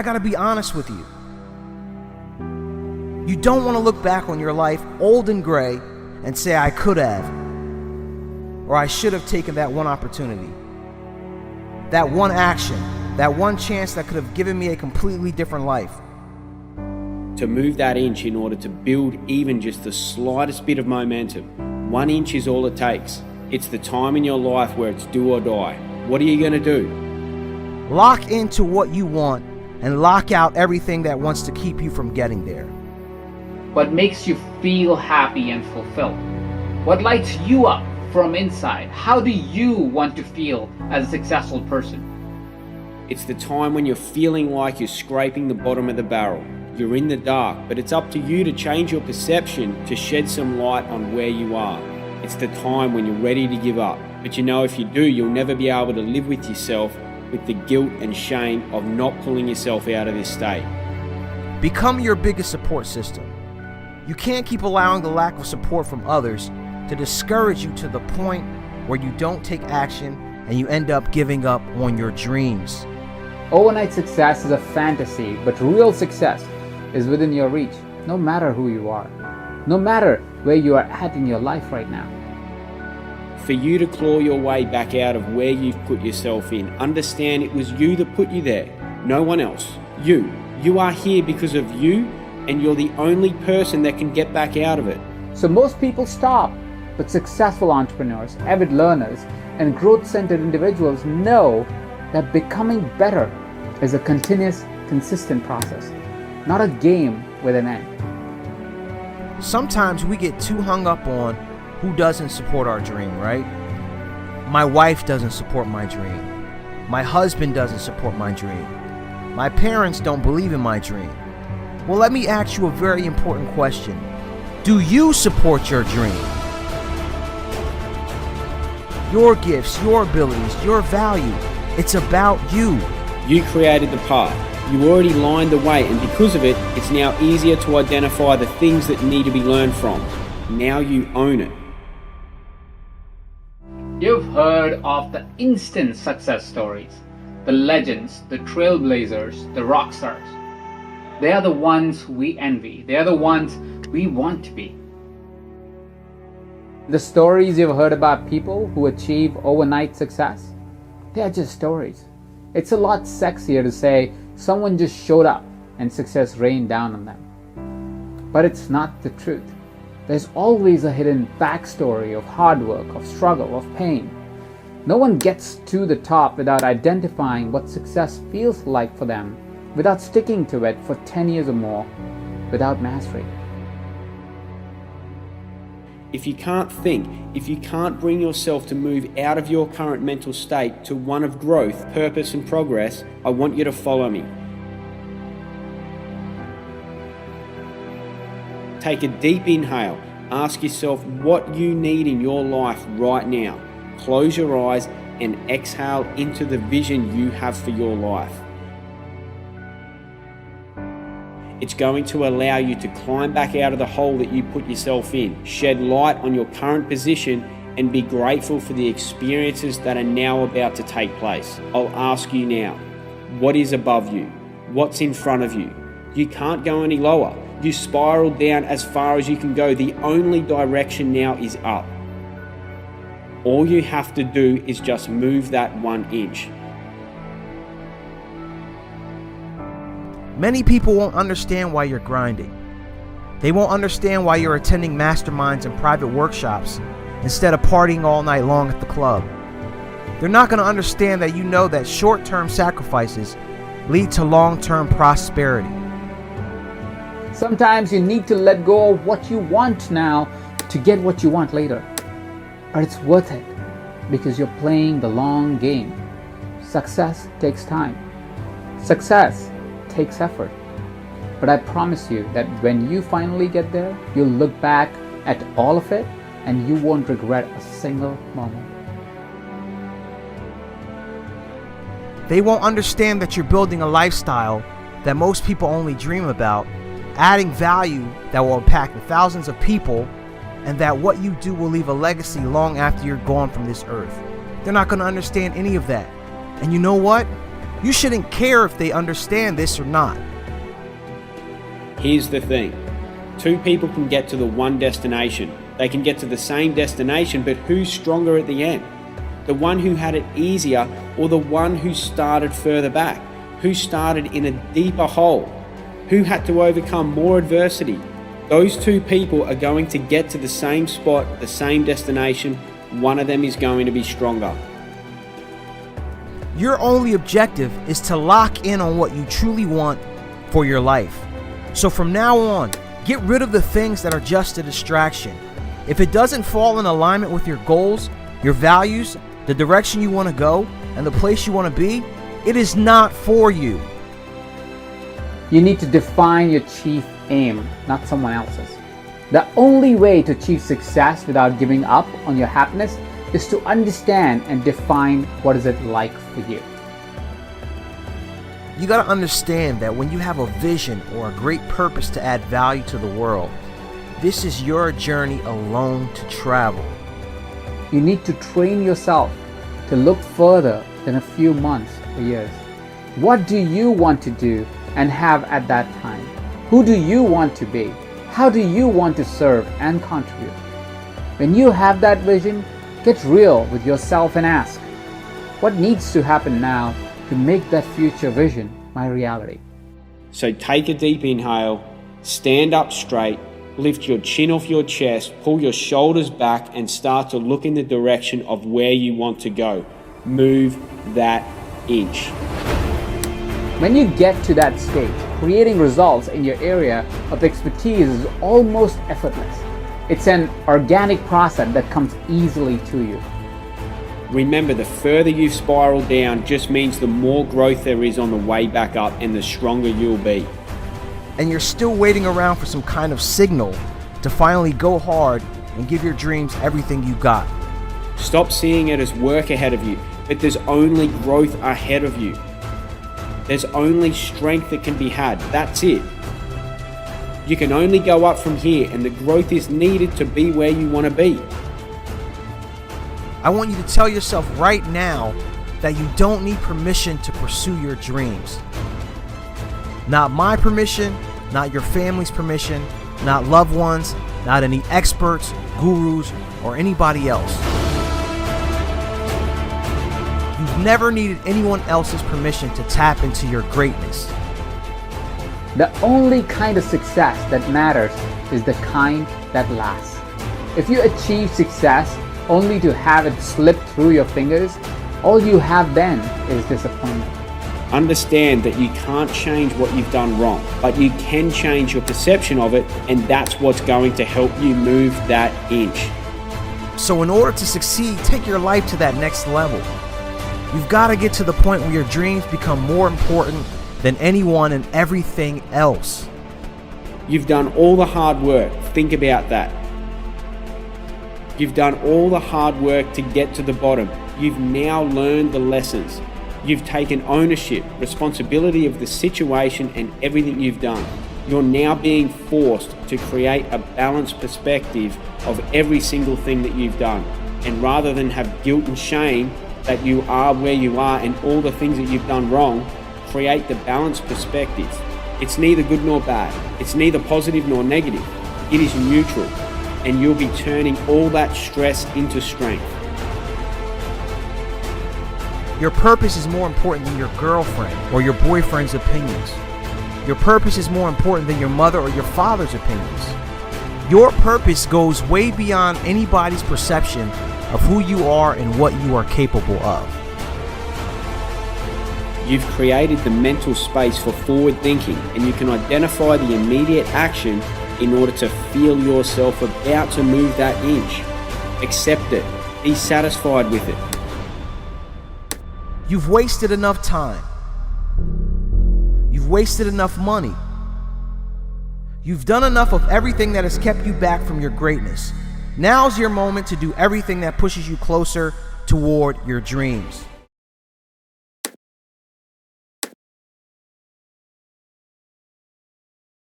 I gotta be honest with you. You don't want to look back on your life old and gray and say, I could have, or I should have taken that one opportunity, that one action, that one chance that could have given me a completely different life. To move that inch in order to build even just the slightest bit of momentum, 1 inch is all it takes. It's the time in your life where it's do or die. What are you going to do? Lock into what you want and lock out everything that wants to keep you from getting there. What makes you feel happy and fulfilled? What lights you up from inside? How do you want to feel as a successful person? It's the time when you're feeling like you're scraping the bottom of the barrel. You're in the dark, but it's up to you to change your perception to shed some light on where you are. It's the time when you're ready to give up. But you know, if you do, you'll never be able to live with yourself with the guilt and shame of not pulling yourself out of this state. Become your biggest support system. You can't keep allowing the lack of support from others to discourage you to the point where you don't take action and you end up giving up on your dreams. Overnight success is a fantasy, but real success is within your reach, no matter who you are, no matter where you are at in your life right now. For you to claw your way back out of where you've put yourself in, understand it was you that put you there, no one else. You. You are here because of you, and you're the only person that can get back out of it. So most people stop, but successful entrepreneurs, avid learners, and growth-centered individuals know that becoming better is a continuous, consistent process, not a game with an end. Sometimes we get too hung up on who doesn't support our dream, right? My wife doesn't support my dream. My husband doesn't support my dream. My parents don't believe in my dream. Well, let me ask you a very important question. Do you support your dream? Your gifts, your abilities, your value. It's about you. You created the path. You already lined the way, and because of it, it's now easier to identify the things that need to be learned from. Now you own it. You've heard of the instant success stories, the legends, the trailblazers, the rock stars. They are the ones we envy. They are the ones we want to be. The stories you've heard about people who achieve overnight success, they are just stories. It's a lot sexier to say someone just showed up and success rained down on them. But it's not the truth. There's always a hidden backstory of hard work, of struggle, of pain. No one gets to the top without identifying what success feels like for them, without sticking to it for 10 years or more, without mastery. If you can't think, if you can't bring yourself to move out of your current mental state to one of growth, purpose, and progress, I want you to follow me. Take a deep inhale. Ask yourself what you need in your life right now. Close your eyes and exhale into the vision you have for your life. It's going to allow you to climb back out of the hole that you put yourself in, shed light on your current position, and be grateful for the experiences that are now about to take place. I'll ask you now, what is above you? What's in front of you? You can't go any lower. You spiral down as far as you can go. The only direction now is up. All you have to do is just move that 1 inch. Many people won't understand why you're grinding. They won't understand why you're attending masterminds and private workshops instead of partying all night long at the club. They're not going to understand that you know that short-term sacrifices lead to long-term prosperity. Sometimes you need to let go of what you want now to get what you want later. But it's worth it because you're playing the long game. Success takes time. Success takes effort. But I promise you that when you finally get there, you'll look back at all of it and you won't regret a single moment. They won't understand that you're building a lifestyle that most people only dream about, adding value that will impact thousands of people, and that what you do will leave a legacy long after you're gone from this earth. They're not going to understand any of that. And you know what? You shouldn't care if they understand this or not. Here's the thing. Two people can get to the one destination. They can get to the same destination, but who's stronger at the end? The one who had it easier, or the one who started further back? Who started in a deeper hole? Who had to overcome more adversity? Those two people are going to get to the same spot, the same destination. One of them is going to be stronger. Your only objective is to lock in on what you truly want for your life. So from now on, get rid of the things that are just a distraction. If it doesn't fall in alignment with your goals, your values, the direction you want to go, and the place you want to be, it is not for you. You need to define your chief aim, not someone else's. The only way to achieve success without giving up on your happiness is to understand and define what is it like for you. You got to understand that when you have a vision or a great purpose to add value to the world, this is your journey alone to travel. You need to train yourself to look further than a few months or years. What do you want to do and have at that time? Who do you want to be? How do you want to serve and contribute? When you have that vision, get real with yourself and ask, what needs to happen now to make that future vision my reality? So take a deep inhale, stand up straight, lift your chin off your chest, pull your shoulders back, and start to look in the direction of where you want to go. Move that inch. When you get to that stage, creating results in your area of expertise is almost effortless. It's an organic process that comes easily to you. Remember, the further you spiral down just means the more growth there is on the way back up, and the stronger you'll be. And you're still waiting around for some kind of signal to finally go hard and give your dreams everything you got. Stop seeing it as work ahead of you, but there's only growth ahead of you. There's only strength that can be had. That's it. You can only go up from here, and the growth is needed to be where you want to be. I want you to tell yourself right now that you don't need permission to pursue your dreams. Not my permission, not your family's permission, not loved ones, not any experts, gurus, or anybody else. You've never needed anyone else's permission to tap into your greatness. The only kind of success that matters is the kind that lasts. If you achieve success only to have it slip through your fingers, all you have then is disappointment. Understand that you can't change what you've done wrong, but you can change your perception of it, and that's what's going to help you move that inch. So in order to succeed, take your life to that next level. You've got to get to the point where your dreams become more important than anyone and everything else. You've done all the hard work. Think about that. You've done all the hard work to get to the bottom. You've now learned the lessons. You've taken ownership, responsibility of the situation and everything you've done. You're now being forced to create a balanced perspective of every single thing that you've done. And rather than have guilt and shame that you are where you are and all the things that you've done wrong, create the balanced perspective. It's neither good nor bad. It's neither positive nor negative. It is neutral, and you'll be turning all that stress into strength. Your purpose is more important than your girlfriend or your boyfriend's opinions. Your purpose is more important than your mother or your father's opinions. Your purpose goes way beyond anybody's perception of who you are and what you are capable of. You've created the mental space for forward thinking, and you can identify the immediate action in order to feel yourself about to move that inch. Accept it. Be satisfied with it. You've wasted enough time. You've wasted enough money. You've done enough of everything that has kept you back from your greatness. Now's your moment to do everything that pushes you closer toward your dreams.